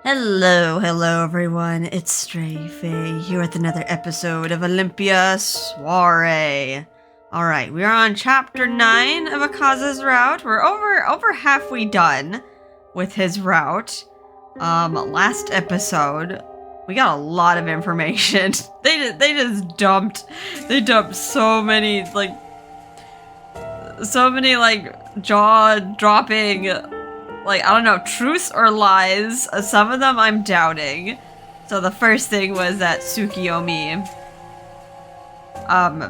Hello everyone, it's Stray Faye here with another episode of Olympia Soiree. Alright, we are on chapter 9 of Akaza's route. We're over halfway done with his route. Last episode, we got a lot of information. They just dumped so many jaw-dropping, I don't know, truths or lies. Some of them I'm doubting. So the first thing was that Tsukiyomi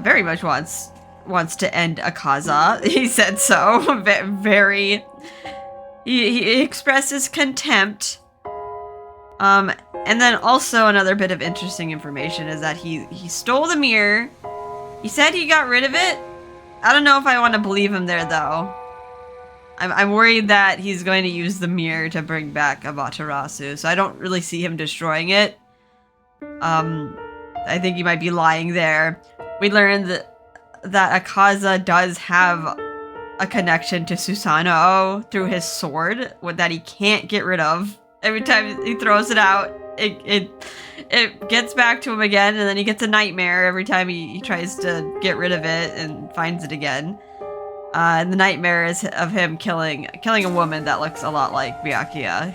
very much wants to end Akaza. He said so. He expresses contempt. And then also another bit of interesting information is that he stole the mirror. He said he got rid of it. I don't know if I want to believe him there though. I'm worried that he's going to use the mirror to bring back Amaterasu, so I don't really see him destroying it. I think he might be lying there. We learned that Akaza does have a connection to Susanoo through his sword that he can't get rid of. Every time he throws it out, it gets back to him again, and then he gets a nightmare every time he tries to get rid of it and finds it again. And the nightmare is of him killing a woman that looks a lot like Byakuya,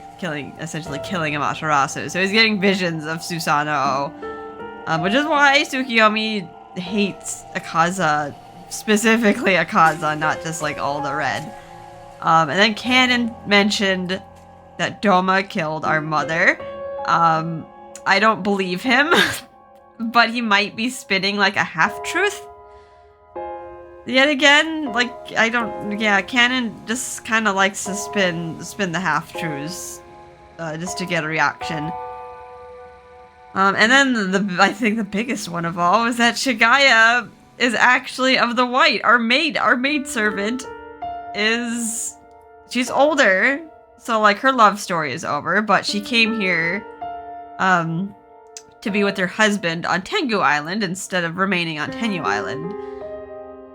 essentially killing Amaterasu. So he's getting visions of Susanoo, which is why Tsukiyomi hates Akaza, specifically Akaza, not just like all the red. And then Canon mentioned that Doma killed our mother. I don't believe him, but he might be spitting like a half-truth. Yet again, Canon just kind of likes to spin the half-truths, just to get a reaction. And then I think the biggest one of all is that Shigaya is actually of the white. Our maid servant she's older, so like her love story is over, but she came here, to be with her husband on Tenguu Island instead of remaining on Tenguu Island.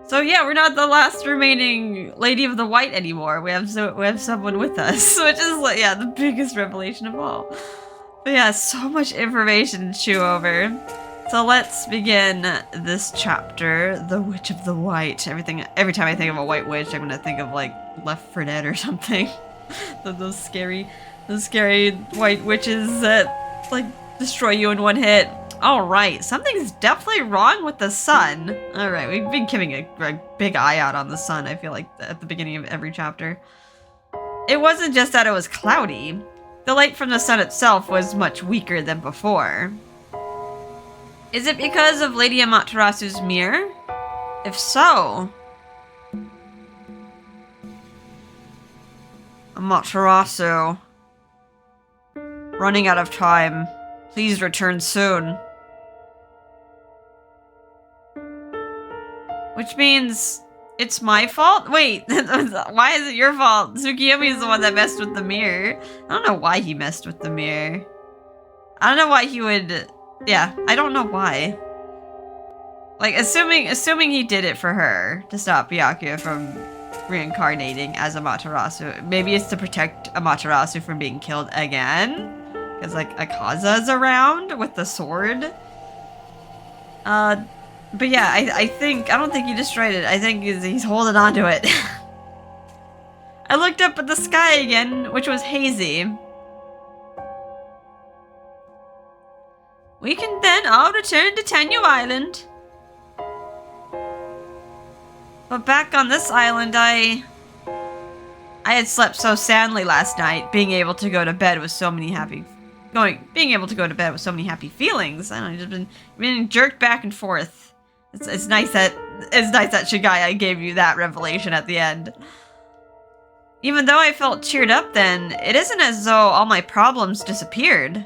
So yeah, we're not the last remaining Lady of the White anymore. We have someone with us, which is the biggest revelation of all. But yeah, so much information to chew over. So let's begin this chapter, The Witch of the White. Every time I think of a white witch, I'm gonna think of like Left 4 Dead or something. those scary white witches that like destroy you in one hit. Alright, something's definitely wrong with the sun. Alright, we've been keeping a big eye out on the sun, I feel like, at the beginning of every chapter. It wasn't just that it was cloudy. The light from the sun itself was much weaker than before. Is it because of Lady Amaterasu's mirror? If so... Amaterasu. Running out of time. Please return soon. Which means it's my fault? Wait, why is it your fault? Tsukiyomi is the one that messed with the mirror. I don't know why he messed with the mirror. I don't know why he would... Yeah, I don't know why. Like, assuming he did it for her, to stop Byakuya from reincarnating as Amaterasu. Maybe it's to protect Amaterasu from being killed again? Because, like, Akaza's around with the sword. But yeah, I don't think he destroyed it. I think he's holding on to it. I looked up at the sky again, which was hazy. We can then all return to Tenguu Island. But back on this island, I had slept so soundly last night, being able to go to bed with so many happy feelings. I don't know, just been jerked back and forth. It's nice that Shigaya gave you that revelation at the end. Even though I felt cheered up then, it isn't as though all my problems disappeared.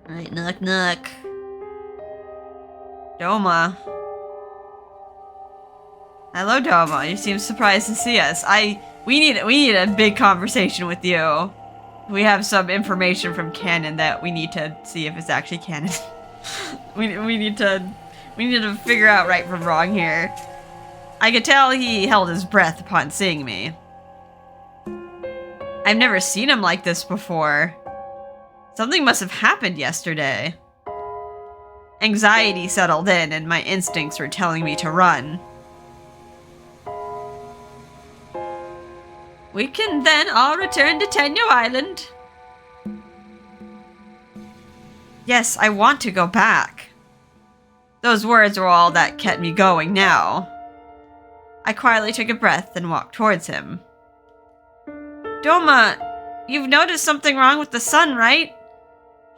Alright, knock knock. Doma. Hello, Doma. You seem surprised to see us. We need a big conversation with you. We have some information from canon that we need to see if it's actually canon. we need to figure out right from wrong here. I could tell he held his breath upon seeing me. I've never seen him like this before. Something must have happened yesterday. Anxiety settled in and my instincts were telling me to run. We can then all return to Tenguu Island. Yes, I want to go back. Those words were all that kept me going now. I quietly took a breath and walked towards him. Doma, you've noticed something wrong with the sun, right?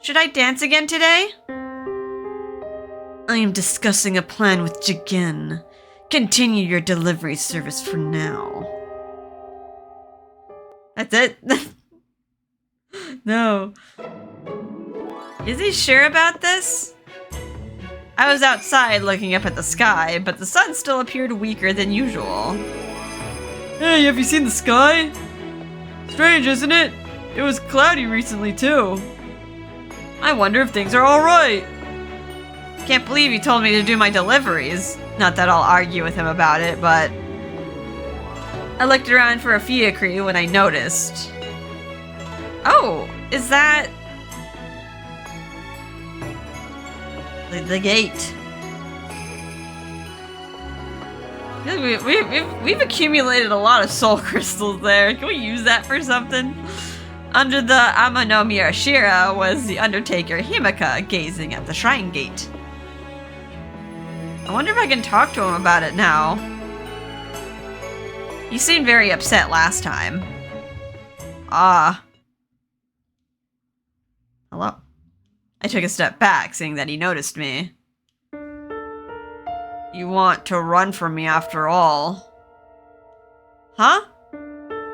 Should I dance again today? I am discussing a plan with Jigen. Continue your delivery service for now. That's it? No. Is he sure about this? I was outside looking up at the sky, but the sun still appeared weaker than usual. Hey, have you seen the sky? Strange, isn't it? It was cloudy recently, too. I wonder if things are alright. Can't believe he told me to do my deliveries. Not that I'll argue with him about it, but... I looked around for a fiacre when I noticed. Oh, is that... the gate. We've accumulated a lot of soul crystals there. Can we use that for something? Under the Amano was the Undertaker Himeka gazing at the shrine gate. I wonder if I can talk to him about it now. He seemed very upset last time. Ah. Hello? I took a step back, seeing that he noticed me. You want to run from me after all. Huh?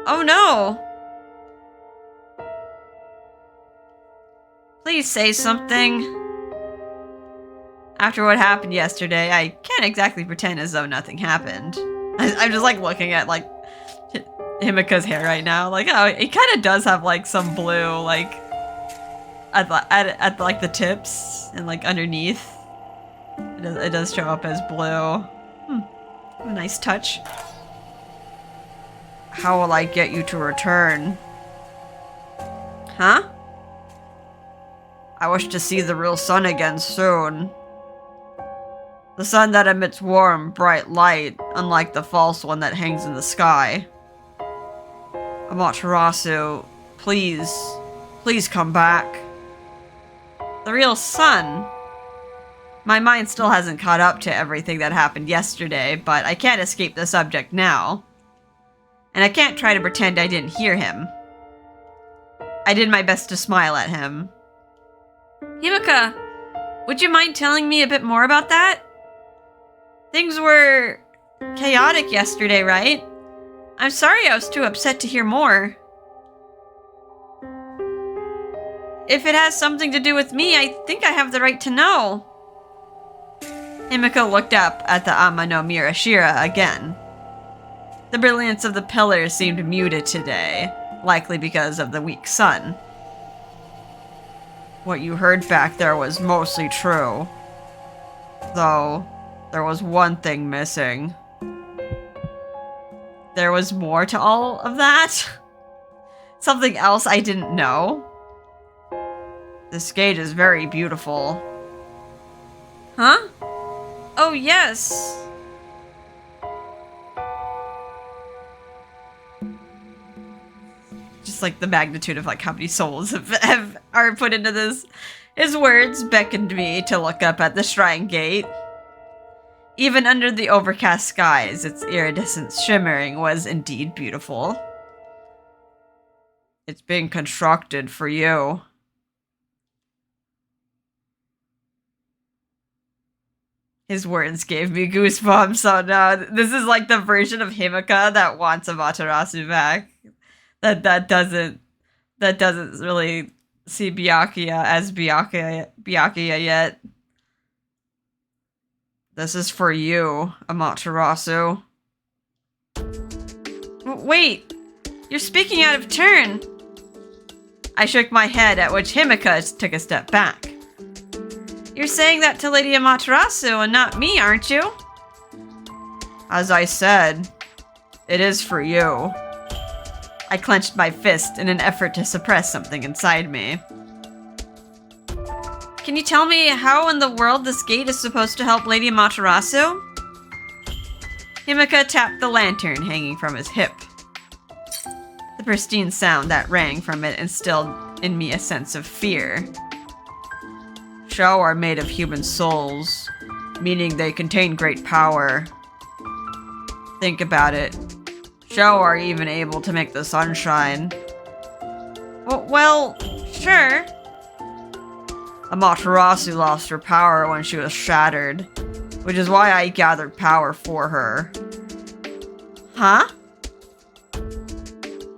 Oh no! Please say something. After what happened yesterday, I can't exactly pretend as though nothing happened. I'm just like looking at like Himeka's hair right now. Like, oh, it kind of does have like some blue, like at like the tips and like underneath. It does show up as blue. A nice touch. How will I get you to return? Huh? I wish to see the real sun again soon. The sun that emits warm, bright light, unlike the false one that hangs in the sky. Amaterasu, please come back. The real sun. My mind still hasn't caught up to everything that happened yesterday, but I can't escape the subject now. And I can't try to pretend I didn't hear him. I did my best to smile at him. Himeka, would you mind telling me a bit more about that? Things were chaotic yesterday, right? I'm sorry I was too upset to hear more. If it has something to do with me, I think I have the right to know. Himeka looked up at the Amano Mirashira again. The brilliance of the pillars seemed muted today, likely because of the weak sun. What you heard back there was mostly true. Though, there was one thing missing. There was more to all of that? Something else I didn't know? This gate is very beautiful. Huh? Oh, yes. Just like the magnitude of like how many souls are put into this. His words beckoned me to look up at the shrine gate. Even under the overcast skies, its iridescent shimmering was indeed beautiful. It's being constructed for you. His words gave me goosebumps. Oh no, this is like the version of Himeka that wants Amaterasu back. That doesn't really see Byakuya as Byakuya yet. This is for you, Amaterasu. Wait, you're speaking out of turn. I shook my head, at which Himeka took a step back. You're saying that to Lady Amaterasu and not me, aren't you? As I said, it is for you. I clenched my fist in an effort to suppress something inside me. Can you tell me how in the world this gate is supposed to help Lady Amaterasu? Himika tapped the lantern hanging from his hip. The pristine sound that rang from it instilled in me a sense of fear. Shou are made of human souls, meaning they contain great power. Think about it. Shou are even able to make the sun shine. Well, sure. Amaterasu lost her power when she was shattered, which is why I gathered power for her. Huh?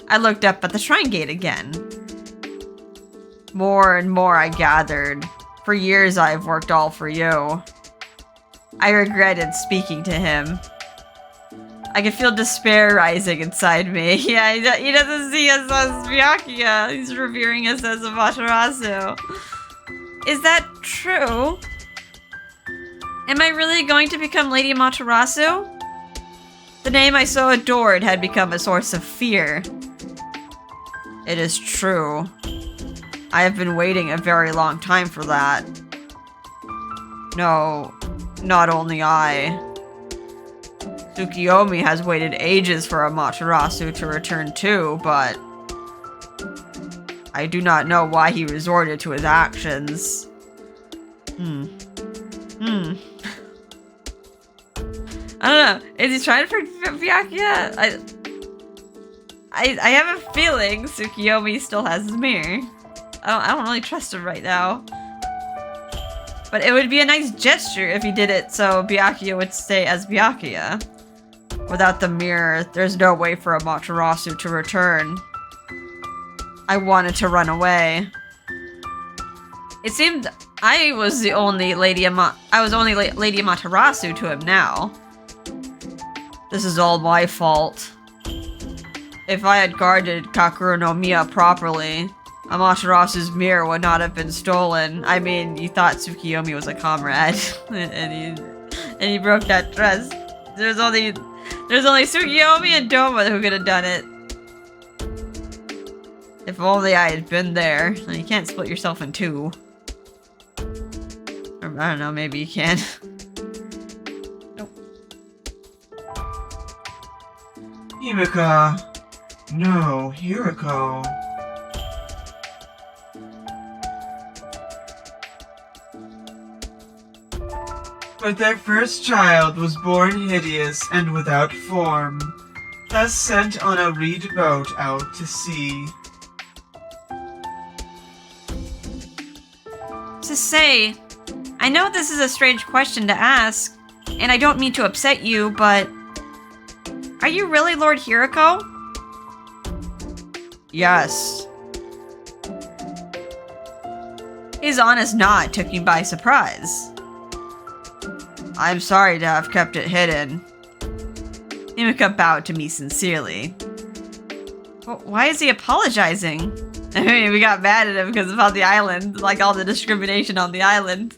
I looked up at the shrine gate again. More and more I gathered. For years I've worked all for you. I regretted speaking to him. I could feel despair rising inside me. Yeah, he doesn't see us as Byakuya. He's revering us as Amaterasu. Is that true? Am I really going to become Lady Amaterasu? The name I so adored had become a source of fear. It is true. I have been waiting a very long time for that. No, not only I. Tsukiyomi has waited ages for Amaterasu to return too, but I do not know why he resorted to his actions. I don't know. Is he trying to forget Byakuya? I have a feeling Tsukiyomi still has his mirror. I don't really trust him right now. But it would be a nice gesture if he did it so Byakuya would stay as Byakuya. Without the mirror, there's no way for Amaterasu to return. I wanted to run away. It seemed I was only Lady Amaterasu to him now. This is all my fault. If I had guarded Kakuro no Miya properly, Amaterasu's mirror would not have been stolen. I mean, you thought Tsukiyomi was a comrade, and he broke that trust. There's only Tsukiyomi and Doma who could have done it. If only I had been there. You can't split yourself in two. Or, I don't know, maybe you can. Nope. Himika. No, Hiriko. But their first child was born hideous and without form, thus sent on a reed boat out to sea. To say, I know this is a strange question to ask, and I don't mean to upset you, but are you really Lord Hiriko? Yes. His honest nod took me by surprise. I'm sorry to have kept it hidden. Himika bowed to me sincerely. Why is he apologizing? I mean, we got mad at him because about the island, like all the discrimination on the island.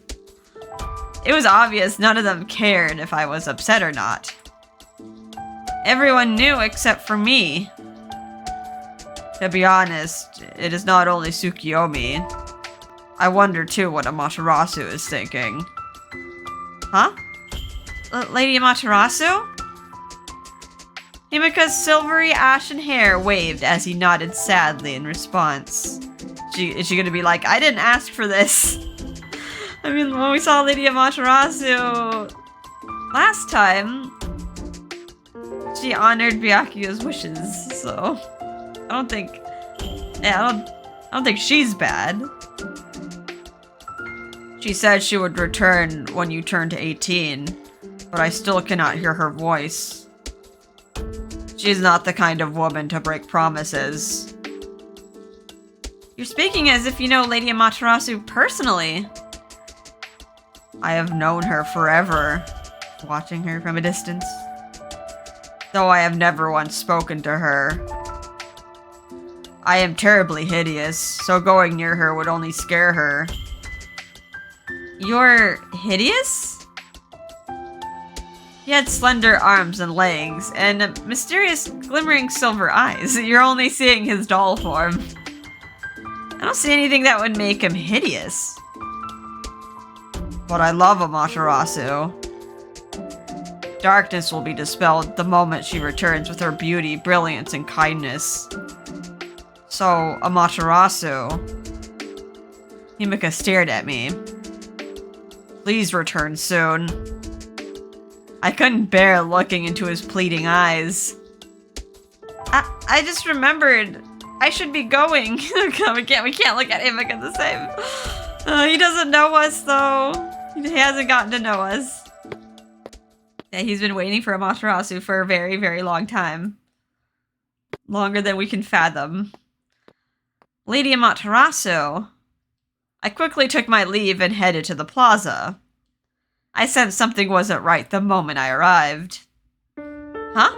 It was obvious none of them cared if I was upset or not. Everyone knew except for me. To be honest, it is not only Tsukiyomi. I wonder too what Amaterasu is thinking. Huh? Lady Amaterasu? Himika's silvery ashen hair waved as he nodded sadly in response. Is she gonna be like, I didn't ask for this? I mean, when we saw Lady Amaterasu last time, she honored Byakuya's wishes, so I don't think she's bad. She said she would return when you turn to 18, but I still cannot hear her voice. She's not the kind of woman to break promises. You're speaking as if you know Lady Amaterasu personally. I have known her forever, watching her from a distance. Though I have never once spoken to her. I am terribly hideous, so going near her would only scare her. You're hideous? He had slender arms and legs, and mysterious glimmering silver eyes. You're only seeing his doll form. I don't see anything that would make him hideous. But I love Amaterasu. Darkness will be dispelled the moment she returns with her beauty, brilliance, and kindness. So, Amaterasu... Himika stared at me. Please return soon. I couldn't bear looking into his pleading eyes. I just remembered I should be going. we can't look at Himika the same. He doesn't know us though. He hasn't gotten to know us. Yeah, he's been waiting for Amaterasu for a very, very long time. Longer than we can fathom. Lady Amaterasu. I quickly took my leave and headed to the plaza. I sensed something wasn't right the moment I arrived. Huh?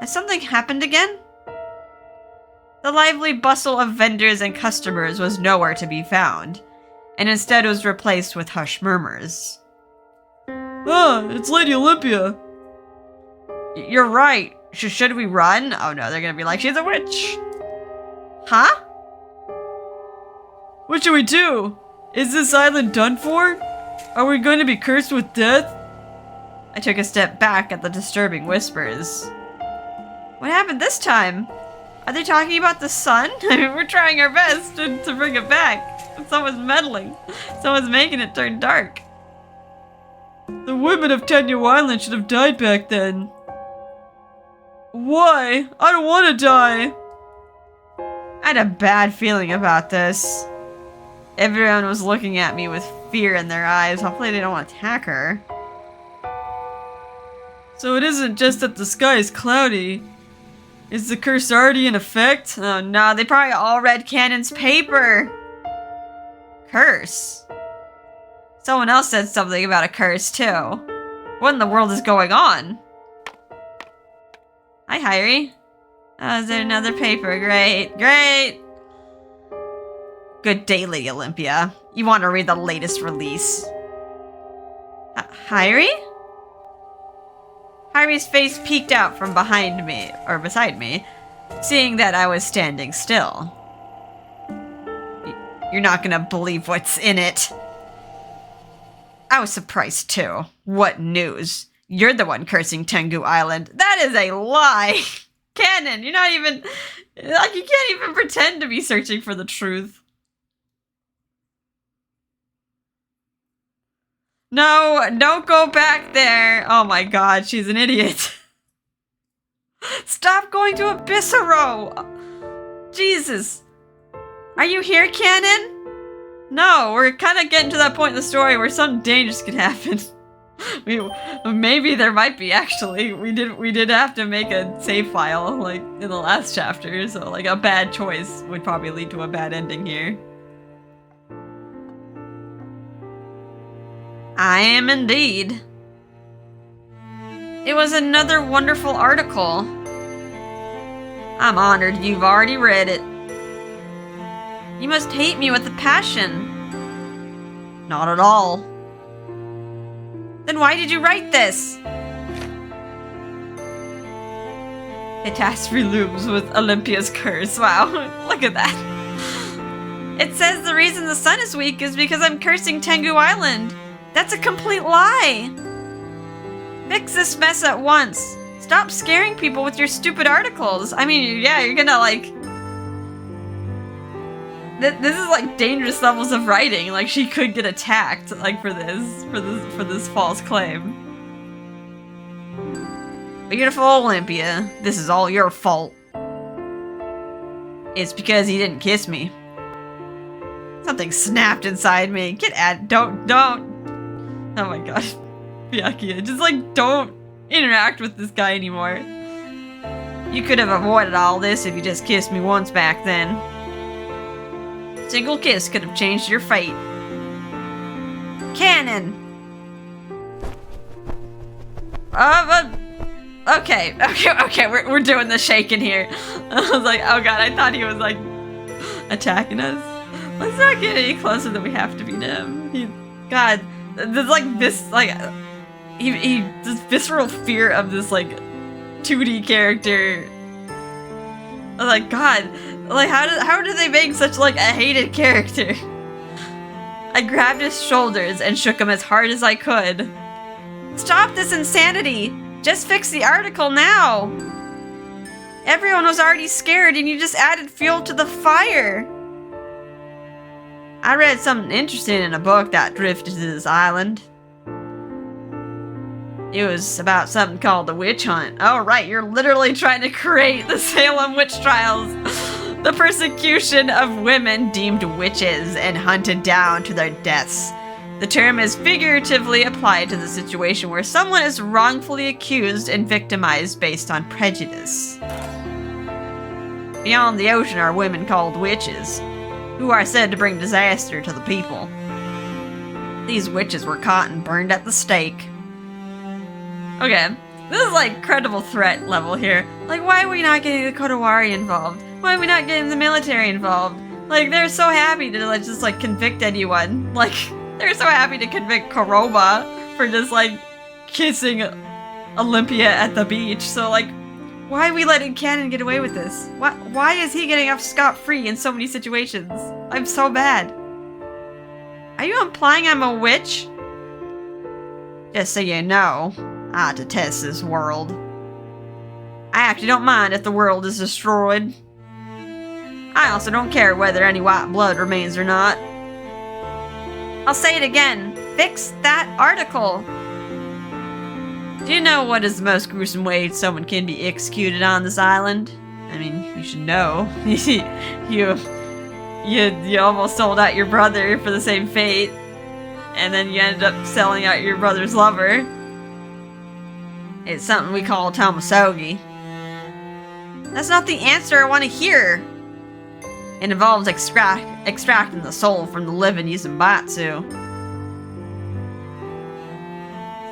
Has something happened again? The lively bustle of vendors and customers was nowhere to be found, and instead was replaced with hushed murmurs. Ah, it's Lady Olympia. You're right. Should we run? Oh no, they're gonna be like, she's a witch. Huh? What should we do? Is this island done for? Are we going to be cursed with death? I took a step back at the disturbing whispers. What happened this time? Are they talking about the sun? I mean, we're trying our best to bring it back. Someone's meddling. Someone's making it turn dark. The women of Tenguu Island should have died back then. Why? I don't want to die. I had a bad feeling about this. Everyone was looking at me with fear in their eyes. Hopefully they don't attack her. So it isn't just that the sky is cloudy. Is the curse already in effect? Oh no, they probably all read Canon's paper. Curse? Someone else said something about a curse too. What in the world is going on? Hi, Hyrie. Oh, is there another paper? Great, great! Good day, Lady Olympia. You want to read the latest release. Hyrie? Hyrie's face peeked out from behind me, or beside me, seeing that I was standing still. You're not gonna believe what's in it. I was surprised too. What news? You're the one cursing Tenguu Island. That is a lie! Canon, you're not even... Like, you can't even pretend to be searching for the truth. No, don't go back there. Oh my god, she's an idiot. Stop going to Abyssero. Jesus. Are you here, Canon? No, we're kind of getting to that point in the story where something dangerous could happen. Maybe there might be, actually. We did have to make a save file, like, in the last chapter, so, like, a bad choice would probably lead to a bad ending here. I am indeed. It was another wonderful article. I'm honored you've already read it. You must hate me with a passion. Not at all. Then why did you write this? Catastrophe looms with Olympia's curse. Wow, look at that. It says the reason the sun is weak is because I'm cursing Tenguu Island. That's a complete lie! Fix this mess at once. Stop scaring people with your stupid articles. I mean, yeah, you're gonna, like... This is, like, dangerous levels of writing. Like, she could get attacked, like, for this false claim. Beautiful Olympia, this is all your fault. It's because he didn't kiss me. Something snapped inside me. Don't. Oh my god. Byakuya, just like don't interact with this guy anymore. You could have avoided all this if you just kissed me once back then. A single kiss could have changed your fate. Canon! Okay, we're doing the shaking here. I was like, oh god, I thought he was like attacking us. Let's not get any closer than we have to be to him. God, there's like this, like, this visceral fear of this, like, 2D character. I was like, God, like, how did they make such, like, a hated character? I grabbed his shoulders and shook him as hard as I could. Stop this insanity! Just fix the article now! Everyone was already scared and you just added fuel to the fire! I read something interesting in a book that drifted to this island. It was about something called the witch hunt. Oh right, you're literally trying to create the Salem witch trials. The persecution of women deemed witches and hunted down to their deaths. The term is figuratively applied to the situation where someone is wrongfully accused and victimized based on prejudice. Beyond the ocean are women called witches, who are said to bring disaster to the people. These witches were caught and burned at the stake. Okay, this is like credible threat level here. Like, why are we not getting the Kodawari involved? Why are we not getting the military involved? Like, they're so happy to like just like convict anyone. Like, they're so happy to convict Koroba for just like kissing Olympia at the beach. So like, why are we letting Canon get away with this? Why is he getting off scot-free in so many situations? I'm so bad. Are you implying I'm a witch? Just so you know, I detest this world. I actually don't mind if the world is destroyed. I also don't care whether any white blood remains or not. I'll say it again. Fix that article. Do you know what is the most gruesome way someone can be executed on this island? I mean, you should know. you almost sold out your brother for the same fate, and then you ended up selling out your brother's lover. It's something we call Tomosogi. That's not the answer I want to hear. It involves extracting the soul from the living using Batsu.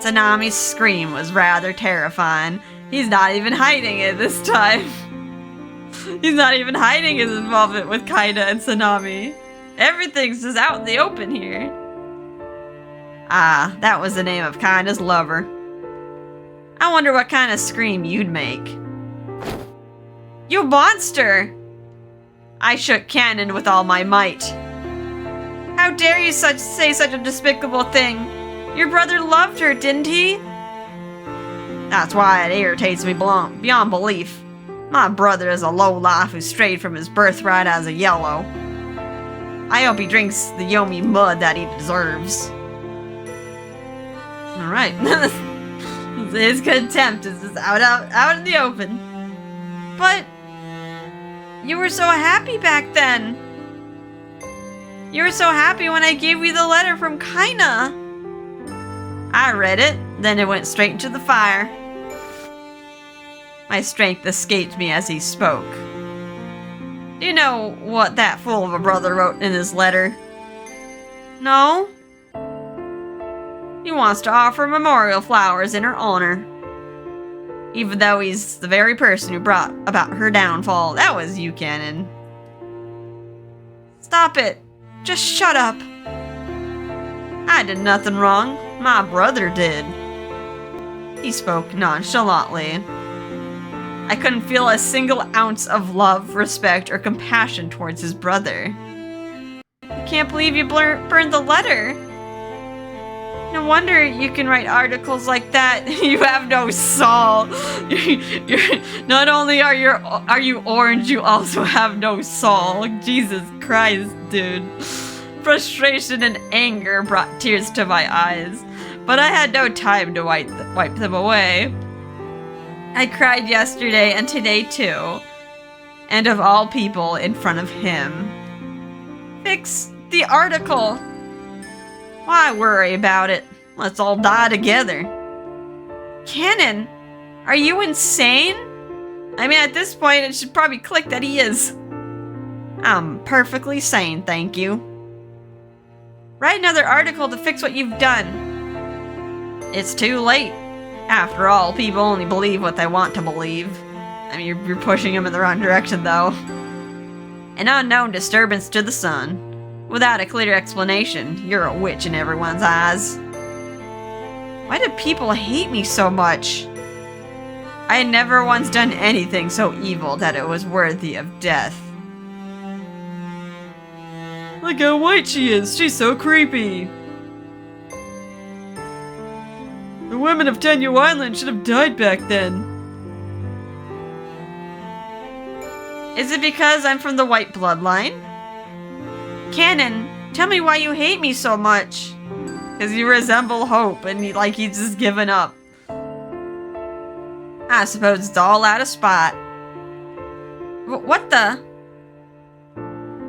Tsunami's scream was rather terrifying. He's not even hiding it this time. He's not even hiding his involvement with Kaida and Tsunami. Everything's just out in the open here. Ah, that was the name of Kaida's lover. I wonder what kind of scream you'd make. You monster! I shook Cannon with all my might. How dare you say such a despicable thing? Your brother loved her, didn't he? That's why it irritates me beyond belief. My brother is a lowlife who strayed from his birthright as a yellow. I hope he drinks the Yomi mud that he deserves. Alright. His contempt is just out in the open. But you were so happy back then. You were so happy when I gave you the letter from Kaina. I read it, then it went straight into the fire. My strength escaped me as he spoke. Do you know what that fool of a brother wrote in his letter? No? He wants to offer memorial flowers in her honor. Even though he's the very person who brought about her downfall. That was you, Cannon. Stop it. Just shut up. I did nothing wrong. My brother did. He spoke nonchalantly. I couldn't feel a single ounce of love, respect, or compassion towards his brother. I can't believe you burned the letter. No wonder you can write articles like that. You have no soul. Not only are you orange, you also have no soul. Jesus Christ, dude. Frustration and anger brought tears to my eyes, but I had no time to wipe them away. I cried yesterday and today too, and of all people, in front of him. Fix the article. Why worry about it? Let's all die together. Cannon, are you insane? I mean, at this point, it should probably click that he is. I'm perfectly sane, thank you. Write another article to fix what you've done. It's too late. After all, people only believe what they want to believe. I mean, you're pushing them in the wrong direction, though. An unknown disturbance to the sun. Without a clear explanation, you're a witch in everyone's eyes. Why do people hate me so much? I had never once done anything so evil that it was worthy of death. Look how white she is. She's so creepy. The women of Tenguu Island should have died back then. Is it because I'm from the white bloodline? Canon, tell me why you hate me so much. Because you resemble Hope and he's just given up. I suppose it's all out of spite. What the?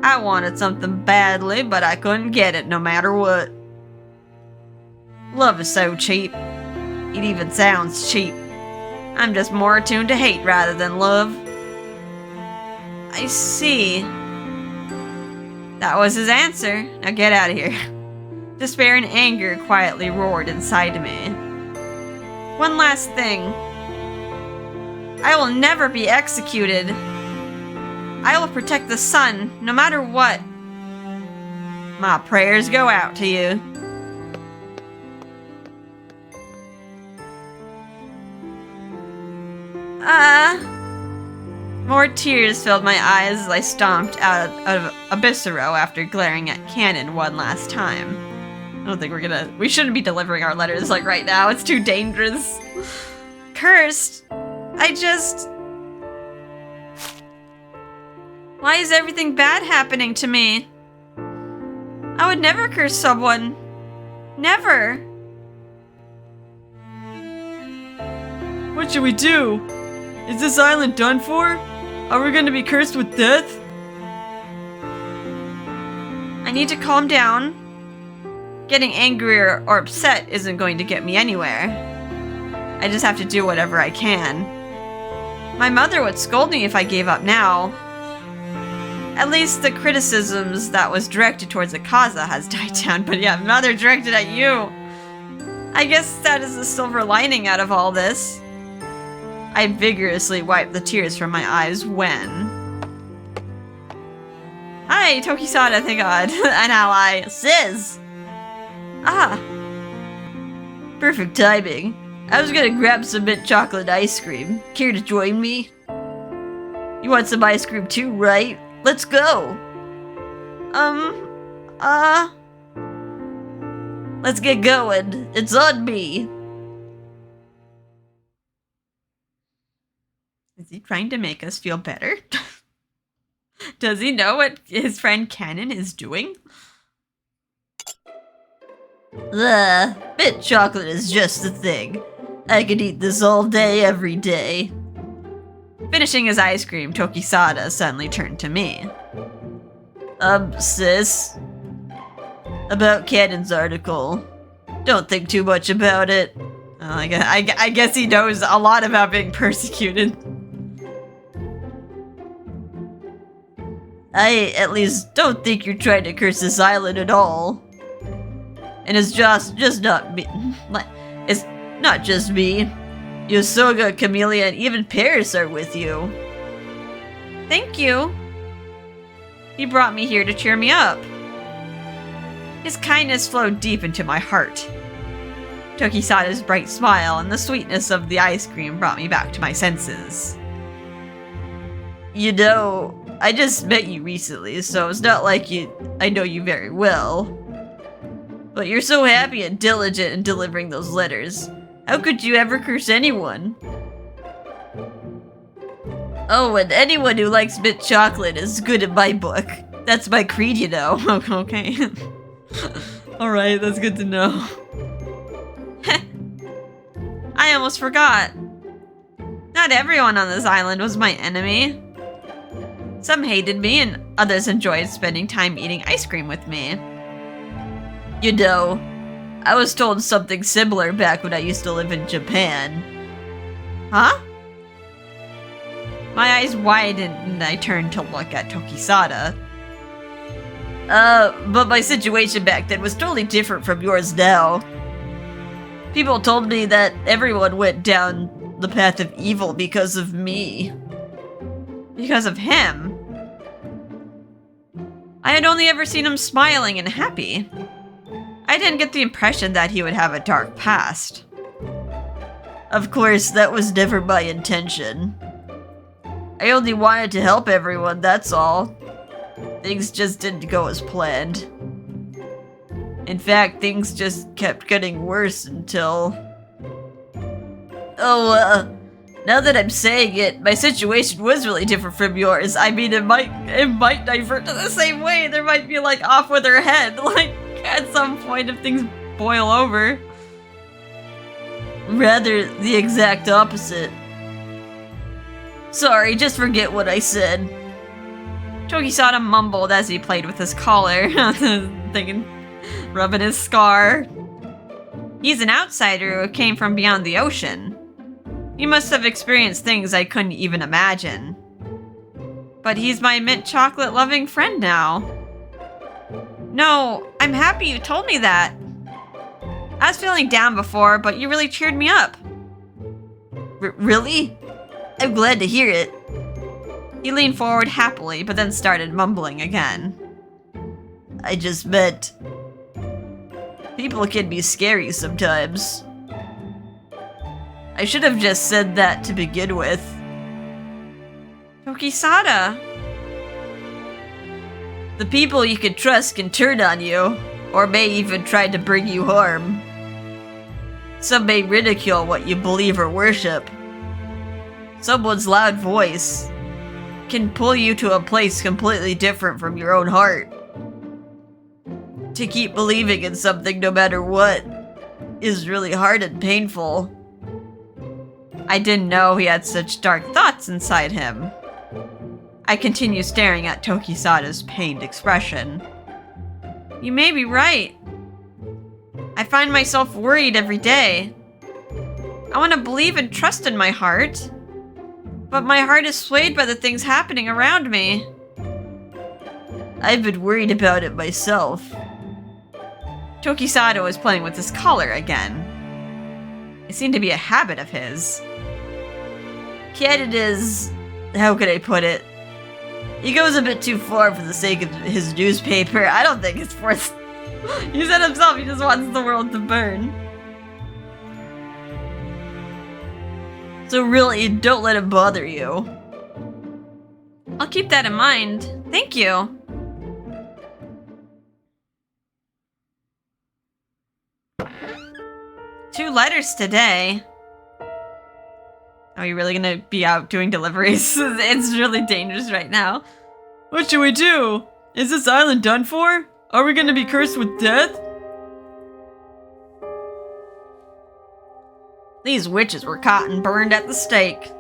I wanted something badly, but I couldn't get it no matter what. Love is so cheap. It even sounds cheap. I'm just more attuned to hate rather than love. I see. That was his answer. Now get out of here. Despair and anger quietly roared inside me. One last thing. I will never be executed. I will protect the sun, no matter what. My prayers go out to you. More tears filled my eyes as I stomped out of Abyssero after glaring at Canon one last time. I don't think we shouldn't be delivering our letters like right now. It's too dangerous. Cursed. Why is everything bad happening to me? I would never curse someone. Never. What should we do? Is this island done for? Are we going to be cursed with death? I need to calm down. Getting angry or upset isn't going to get me anywhere. I just have to do whatever I can. My mother would scold me if I gave up now. At least the criticisms that was directed towards Akaza has died down, but yeah, mother directed at you. I guess that is the silver lining out of all this. I vigorously wiped the tears from my eyes when... Hi, Tokisada, thank God. An ally. Sis! Ah. Perfect timing. I was gonna grab some mint chocolate ice cream. Care to join me? You want some ice cream too, right? Let's go! Let's get going. It's on me. Is he trying to make us feel better? Does he know what his friend Canon is doing? Mint chocolate is just the thing. I could eat this all day, every day. Finishing his ice cream, Tokisada suddenly turned to me. Sis? About Canon's article. Don't think too much about it. I guess he knows a lot about being persecuted. I, at least, don't think you're trying to curse this island at all. And it's just not me. It's not just me. Yosoga, Camellia, and even Paris are with you. Thank you. He brought me here to cheer me up. His kindness flowed deep into my heart. Tokisada's bright smile and the sweetness of the ice cream brought me back to my senses. You know, I just met you recently, so it's not like I know you very well. But you're so happy and diligent in delivering those letters. How could you ever curse anyone? Oh, and anyone who likes mint chocolate is good in my book. That's my creed, you know. Okay. Alright, that's good to know. I almost forgot. Not everyone on this island was my enemy. Some hated me and others enjoyed spending time eating ice cream with me. You know, I was told something similar back when I used to live in Japan. Huh? My eyes widened and I turned to look at Tokisada. But my situation back then was totally different from yours now. People told me that everyone went down the path of evil because of me. Because of him? I had only ever seen him smiling and happy. I didn't get the impression that he would have a dark past. Of course, that was never my intention. I only wanted to help everyone, that's all. Things just didn't go as planned. In fact, things just kept getting worse until... now that I'm saying it, my situation was really different from yours. I mean, it might divert to the same way. There might be, like, off with her head, like, at some point if things boil over. Rather, the exact opposite. Sorry, just forget what I said. Tokisada mumbled as he played with his collar, thinking, rubbing his scar. He's an outsider who came from beyond the ocean. He must have experienced things I couldn't even imagine. But he's my mint chocolate loving friend now. No, I'm happy you told me that. I was feeling down before, but you really cheered me up. Really? I'm glad to hear it. He leaned forward happily, but then started mumbling again. I just meant... people can be scary sometimes. I should have just said that to begin with. Tokisada. The people you can trust can turn on you, or may even try to bring you harm. Some may ridicule what you believe or worship. Someone's loud voice can pull you to a place completely different from your own heart. To keep believing in something no matter what is really hard and painful. I didn't know he had such dark thoughts inside him. I continue staring at Tokisada's pained expression. You may be right. I find myself worried every day. I want to believe and trust in my heart, but my heart is swayed by the things happening around me. I've been worried about it myself. Tokisada was playing with his collar again. It seemed to be a habit of his. Candid is... how could I put it? He goes a bit too far for the sake of his newspaper. I don't think it's worth... He said himself he just wants the world to burn. So really, don't let him bother you. I'll keep that in mind. Thank you. Two letters today. Are you really gonna be out doing deliveries? It's really dangerous right now. What should we do? Is this island done for? Are we gonna be cursed with death? These witches were caught and burned at the stake.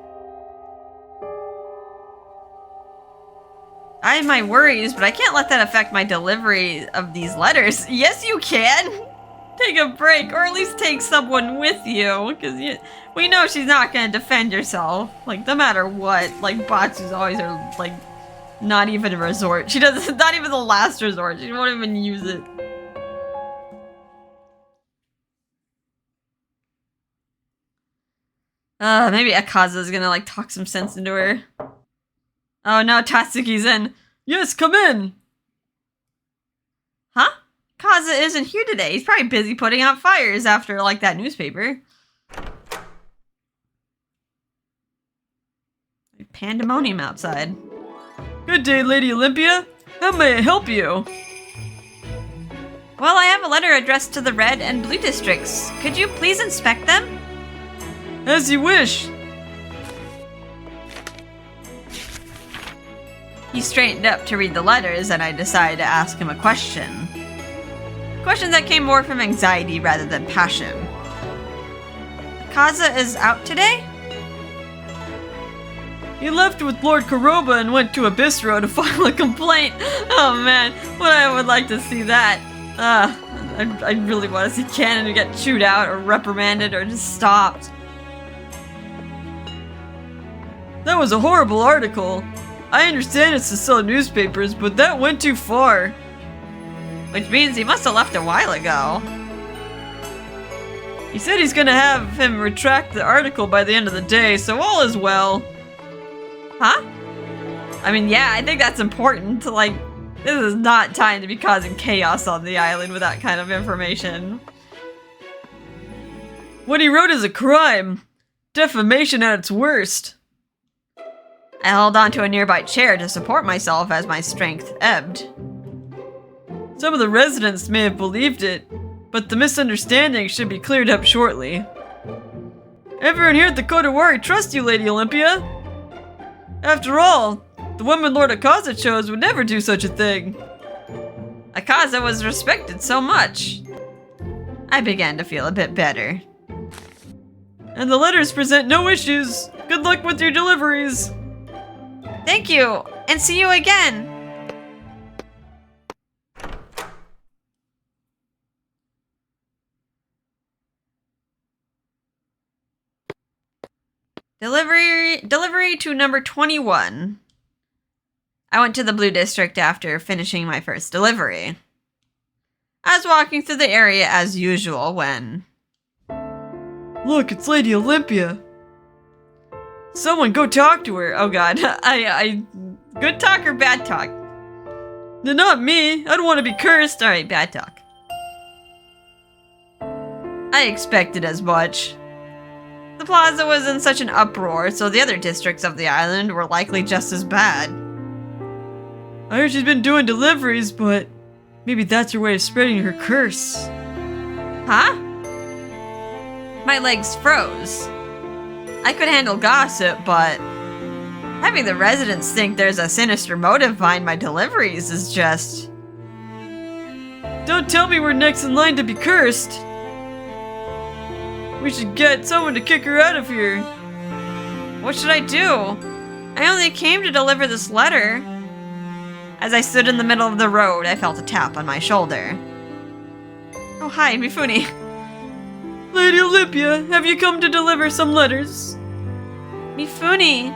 I have my worries, but I can't let that affect my delivery of these letters. Yes, you can! Take a break, or at least take someone with you, because we know she's not going to defend herself. Like, no matter what, like, Batsu's always her, like, not even a resort. She does not even the last resort. She won't even use it. Maybe Akaza's gonna, like, talk some sense into her. Oh no, Tatsuki's in. Yes, come in! Huh? Kaza isn't here today. He's probably busy putting out fires after, like, that newspaper. Pandemonium outside. Good day, Lady Olympia. How may I help you? Well, I have a letter addressed to the Red and Blue districts. Could you please inspect them? As you wish. He straightened up to read the letters, and I decided to ask him a question. A question that came more from anxiety rather than passion. Kaza is out today? He left with Lord Kuroba and went to a bistro to file a complaint. Oh man, what I would like to see that. I really want to see Cannon get chewed out or reprimanded or just stopped. That was a horrible article. I understand it's to sell newspapers, but that went too far. Which means he must have left a while ago. He said he's gonna have him retract the article by the end of the day, so all is well. Huh? I mean, yeah, I think that's important to, like, This is not time to be causing chaos on the island with that kind of information. What he wrote is a crime. Defamation at its worst. I held onto a nearby chair to support myself as my strength ebbed. Some of the residents may have believed it, but the misunderstanding should be cleared up shortly. Everyone here at the Kodawari trusts you, Lady Olympia. After all, the woman Lord Akaza chose would never do such a thing. Akaza was respected so much. I began to feel a bit better. And the letters present no issues. Good luck with your deliveries. Thank you, and see you again. Delivery to number 21. I went to the Blue District after finishing my first delivery. I was walking through the area as usual when... Look, it's Lady Olympia. Someone go talk to her. Oh god. Good talk or bad talk? No, not me. I don't want to be cursed. Alright, bad talk. I expected as much. The plaza was in such an uproar, so the other districts of the island were likely just as bad. I heard she's been doing deliveries, but maybe that's her way of spreading her curse. Huh? My legs froze. I could handle gossip, but having the residents think there's a sinister motive behind my deliveries is just... Don't tell me we're next in line to be cursed. We should get someone to kick her out of here. What should I do? I only came to deliver this letter. As I stood in the middle of the road, I felt a tap on my shoulder. Oh, hi, Mifune. Lady Olympia, have you come to deliver some letters? Mifune.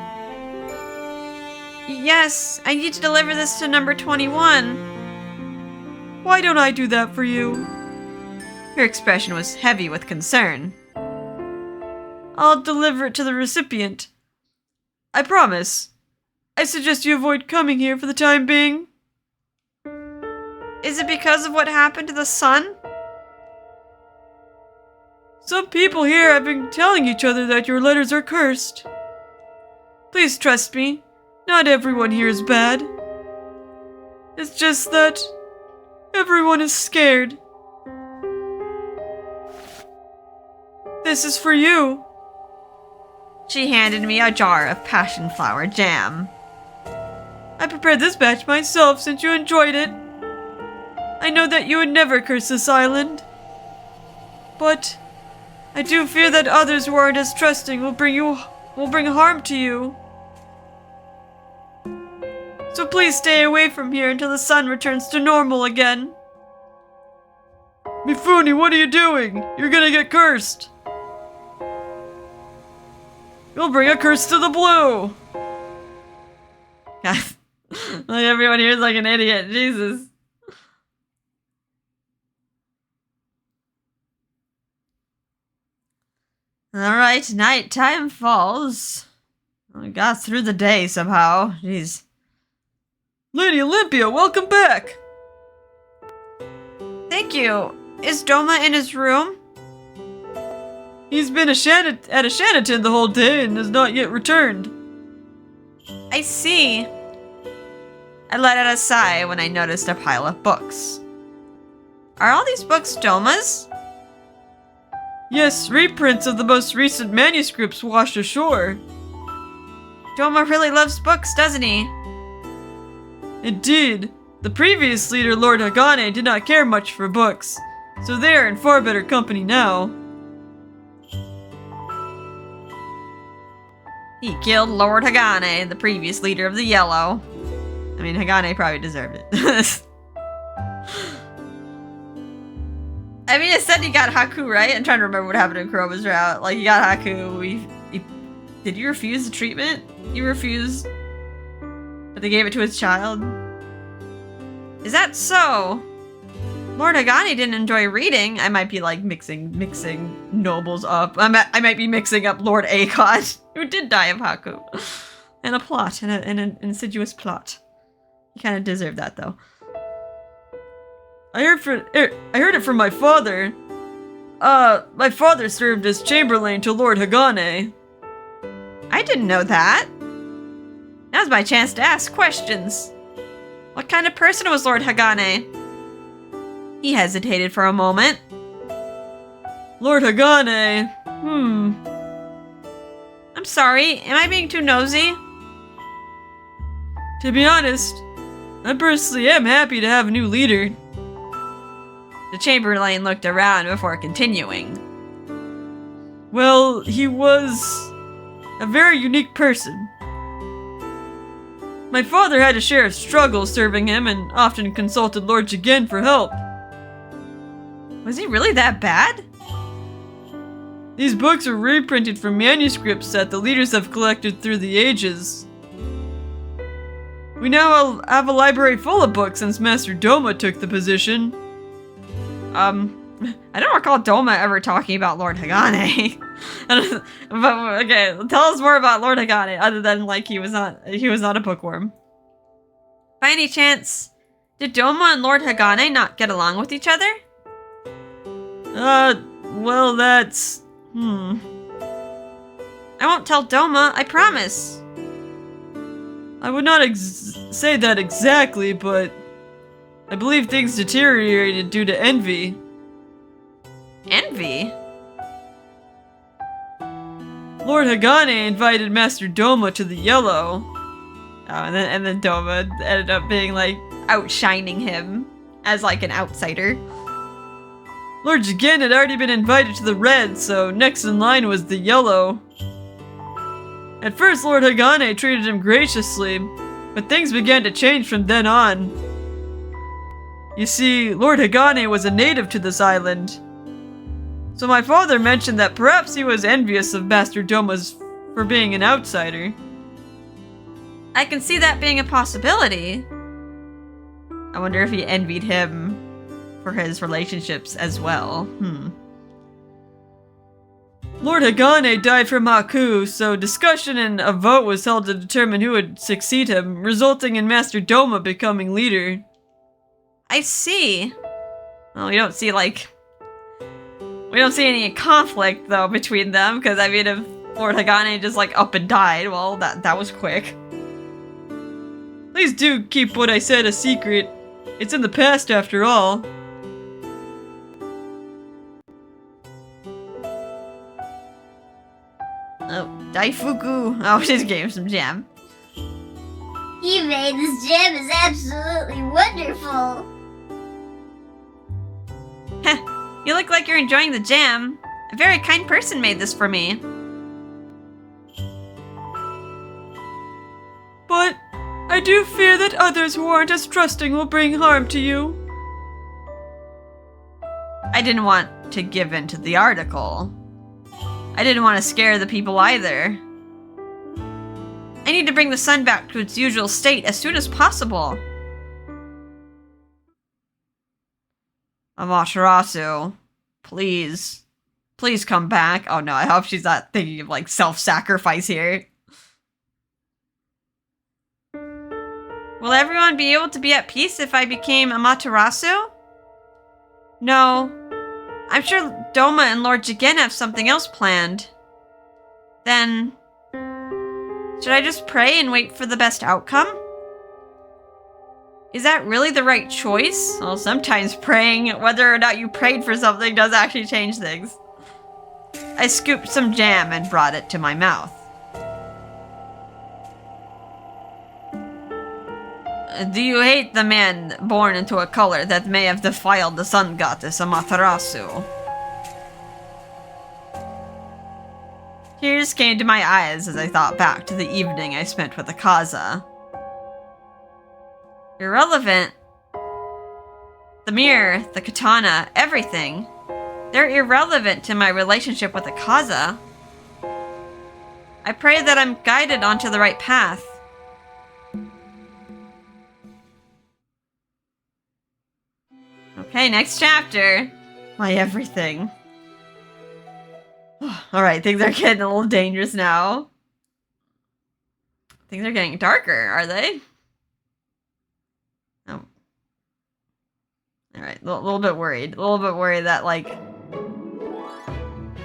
Yes, I need to deliver this to number 21. Why don't I do that for you? Her expression was heavy with concern. I'll deliver it to the recipient. I promise. I suggest you avoid coming here for the time being. Is it because of what happened to the sun? Some people here have been telling each other that your letters are cursed. Please trust me, not everyone here is bad. It's just that everyone is scared. This is for you. She handed me a jar of passion flower jam. I prepared this batch myself since you enjoyed it. I know that you would never curse this island. But I do fear that others who aren't as trusting will bring harm to you. So please stay away from here until the sun returns to normal again. Mifune, what are you doing? You're gonna get cursed. You'll bring a curse to the blue! God. Like everyone here is like an idiot. Jesus. Alright, night time falls. We got through the day somehow. Jeez. Lady Olympia, welcome back! Thank you. Is Doma in his room? He's been at Ashanaton the whole day and has not yet returned. I see. I let out a sigh when I noticed a pile of books. Are all these books Doma's? Yes, reprints of the most recent manuscripts washed ashore. Doma really loves books, doesn't he? Indeed. The previous leader, Lord Hagane, did not care much for books, so they are in far better company now. He killed Lord Hagane, the previous leader of the Yellow. I mean, Hagane probably deserved it. I mean, it said he got Haku, right? I'm trying to remember what happened in Kuroba's route. Like, he got Haku. Did he refuse the treatment? He refused. But they gave it to his child. Is that so? Lord Hagane didn't enjoy reading. I might be like mixing nobles up. I might be mixing up Lord Akon, who did die of Haku. And a plot, and an insidious plot. He kind of deserved that though. I heard it from my father. My father served as chamberlain to Lord Hagane. I didn't know that. Now's my chance to ask questions. What kind of person was Lord Hagane? He hesitated for a moment. Lord Hagane, I'm sorry, am I being too nosy? To be honest, I personally am happy to have a new leader. The chamberlain looked around before continuing. Well, he was a very unique person. My father had a share of struggle serving him and often consulted Lord Jigen for help. Was he really that bad? These books are reprinted from manuscripts that the leaders have collected through the ages. We now have a library full of books since Master Doma took the position. I don't recall Doma ever talking about Lord Hagane. But okay, tell us more about Lord Hagane, other than like he was not a bookworm. By any chance, did Doma and Lord Hagane not get along with each other? Well, that's... I won't tell Doma, I promise. I would not say that exactly, but I believe things deteriorated due to envy. Envy? Lord Hagane invited Master Doma to the Yellow. Oh, and then Doma ended up being like outshining him as like an outsider. Lord Jigen had already been invited to the Red, so next in line was the Yellow. At first, Lord Hagane treated him graciously, but things began to change from then on. You see, Lord Hagane was a native to this island, so my father mentioned that perhaps he was envious of Master Doma's for being an outsider. I can see that being a possibility. I wonder if he envied him for his relationships as well. Lord Hagane died from Haku, so discussion and a vote was held to determine who would succeed him, resulting in Master Doma becoming leader. I see. Well, we don't see any conflict though between them, because I mean, if Lord Hagane just like up and died, well, that was quick. Please do keep what I said a secret. It's in the past after all. Oh, Daifuku. Oh, just gave him some jam. He made this jam is absolutely wonderful. Heh, you look like you're enjoying the jam. A very kind person made this for me. But I do fear that others who aren't as trusting will bring harm to you. I didn't want to give in to the article. I didn't want to scare the people either. I need to bring the sun back to its usual state as soon as possible. Amaterasu, please. Please come back. Oh no, I hope she's not thinking of like self-sacrifice here. Will everyone be able to be at peace if I became Amaterasu? No. I'm sure Doma and Lord Jigen have something else planned. Then, should I just pray and wait for the best outcome? Is that really the right choice? Well, sometimes praying, whether or not you prayed for something, does actually change things. I scooped some jam and brought it to my mouth. Do you hate the man born into a color that may have defiled the sun goddess Amaterasu? Tears came to my eyes as I thought back to the evening I spent with Akaza. Irrelevant. The mirror, the katana, everything. They're irrelevant to my relationship with Akaza. I pray that I'm guided onto the right path. Okay, next chapter. My everything. Alright, things are getting a little dangerous now. Things are getting darker, are they? Oh. Alright. A little bit worried. A little bit worried that, like,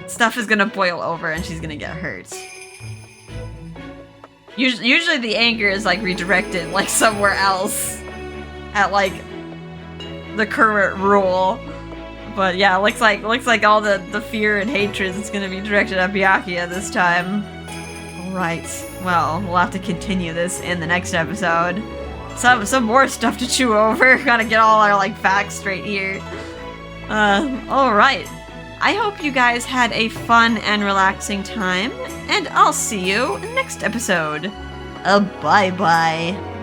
stuff is gonna boil over and she's gonna get hurt. Usually the anger is, like, redirected, like, somewhere else. At, like, the current rule. But yeah, looks like all the fear and hatred is gonna be directed at Byakuya this time. Alright, well, we'll have to continue this in the next episode. Some more stuff to chew over. Gotta get all our, like, facts straight here. Alright. I hope you guys had a fun and relaxing time, and I'll see you next episode. Bye-bye.